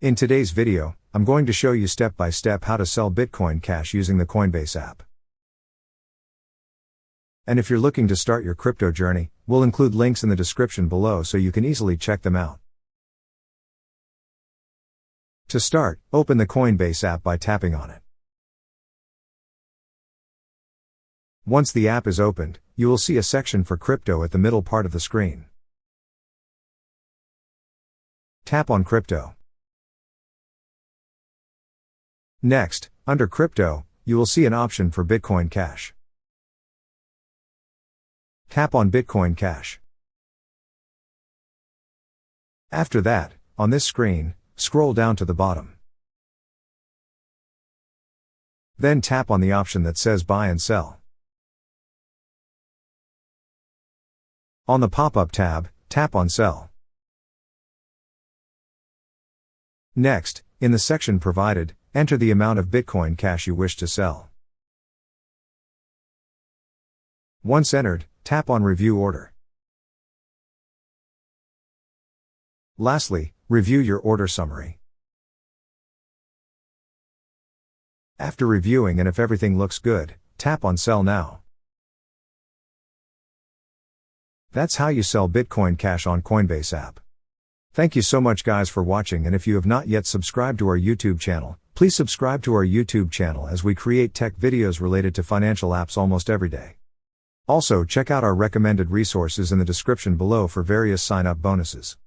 In today's video, I'm going to show you step by step how to sell Bitcoin Cash using the Coinbase app. And if you're looking to start your crypto journey, we'll include links in the description below so you can easily check them out. To start, open the Coinbase app by tapping on it. Once the app is opened, you will see a section for crypto at the middle part of the screen. Tap on Crypto. Next, under Crypto, you will see an option for Bitcoin Cash. Tap on Bitcoin Cash. After that, on this screen, scroll down to the bottom. Then tap on the option that says Buy and Sell. On the pop-up tab, tap on Sell. Next, in the section provided, enter the amount of Bitcoin Cash you wish to sell. Once entered, tap on Review Order. Lastly, review your order summary. After reviewing and if everything looks good, tap on Sell Now. That's how you sell Bitcoin Cash on Coinbase app. Thank you so much guys for watching, and if you have not yet subscribed to our YouTube channel, please subscribe to our YouTube channel as we create tech videos related to financial apps almost every day. Also check out our recommended resources in the description below for various sign-up bonuses.